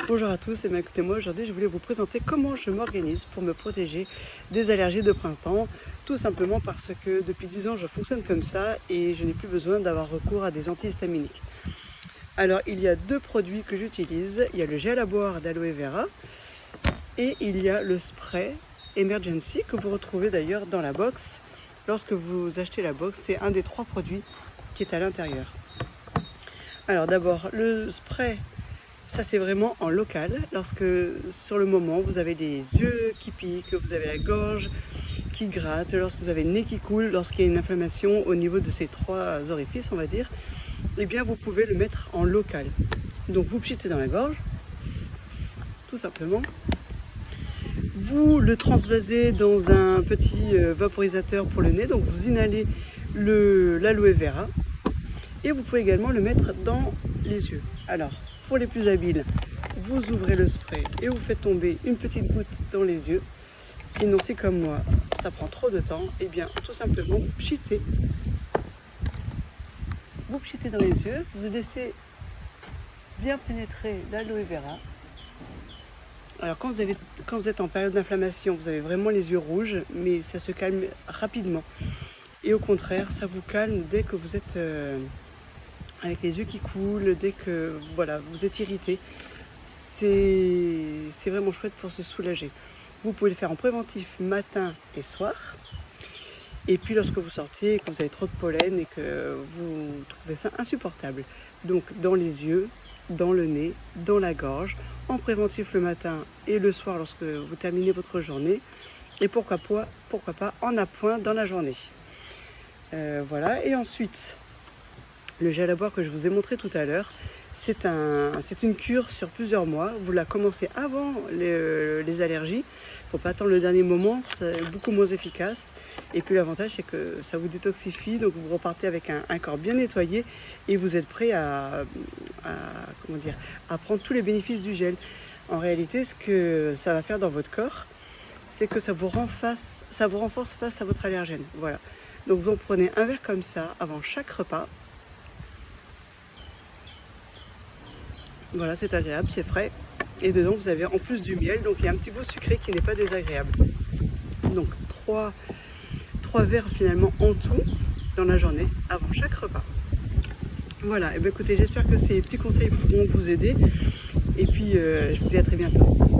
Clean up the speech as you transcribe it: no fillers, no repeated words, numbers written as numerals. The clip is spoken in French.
Bonjour à tous, et bien écoutez, moi aujourd'hui je voulais vous présenter comment je m'organise pour me protéger des allergies de printemps. Tout simplement parce que depuis 10 ans je fonctionne comme ça et je n'ai plus besoin d'avoir recours à des antihistaminiques. Alors il y a deux produits que j'utilise, il y a le gel à boire d'aloe vera et il y a le spray Emergency que vous retrouvez d'ailleurs dans la box. Lorsque vous achetez la box, c'est un des trois produits qui est à l'intérieur. Alors d'abord le spray, ça c'est vraiment en local, lorsque sur le moment vous avez les yeux qui piquent, vous avez la gorge qui gratte, lorsque vous avez le nez qui coule, lorsqu'il y a une inflammation au niveau de ces trois orifices on va dire, eh bien vous pouvez le mettre en local. Donc vous pchitez dans la gorge, tout simplement. Vous le transvasez dans un petit vaporisateur pour le nez, donc vous inhalez l'aloe vera. Et vous pouvez également le mettre dans les yeux. Alors, pour les plus habiles, vous ouvrez le spray et vous faites tomber une petite goutte dans les yeux. Sinon, c'est comme moi, ça prend trop de temps. Et bien, tout simplement, vous pchitez dans les yeux, vous laissez bien pénétrer l'aloe vera. Alors, quand vous êtes en période d'inflammation, vous avez vraiment les yeux rouges, mais ça se calme rapidement. Et au contraire, ça vous calme dès que vous êtes avec les yeux qui coulent, dès que voilà, vous êtes irrité. C'est vraiment chouette pour se soulager. Vous pouvez le faire en préventif matin et soir. Et puis lorsque vous sortez, quand vous avez trop de pollen et que vous trouvez ça insupportable. Donc dans les yeux, dans le nez, dans la gorge, en préventif le matin et le soir lorsque vous terminez votre journée. Et pourquoi pas en appoint dans la journée. Voilà, et ensuite, le gel à boire que je vous ai montré tout à l'heure, c'est une cure sur plusieurs mois. Vous la commencez avant les allergies. Il ne faut pas attendre le dernier moment, c'est beaucoup moins efficace. Et puis l'avantage, c'est que ça vous détoxifie, donc vous repartez avec un corps bien nettoyé et vous êtes prêt à prendre tous les bénéfices du gel. En réalité, ce que ça va faire dans votre corps, c'est que ça vous renforce face à votre allergène. Voilà. Donc vous en prenez un verre comme ça avant chaque repas. Voilà, c'est agréable, c'est frais. Et dedans, vous avez en plus du miel, donc il y a un petit goût sucré qui n'est pas désagréable. Donc, trois verres finalement en tout dans la journée, avant chaque repas. Voilà, et bien écoutez, j'espère que ces petits conseils pourront vous aider. Et puis, je vous dis à très bientôt.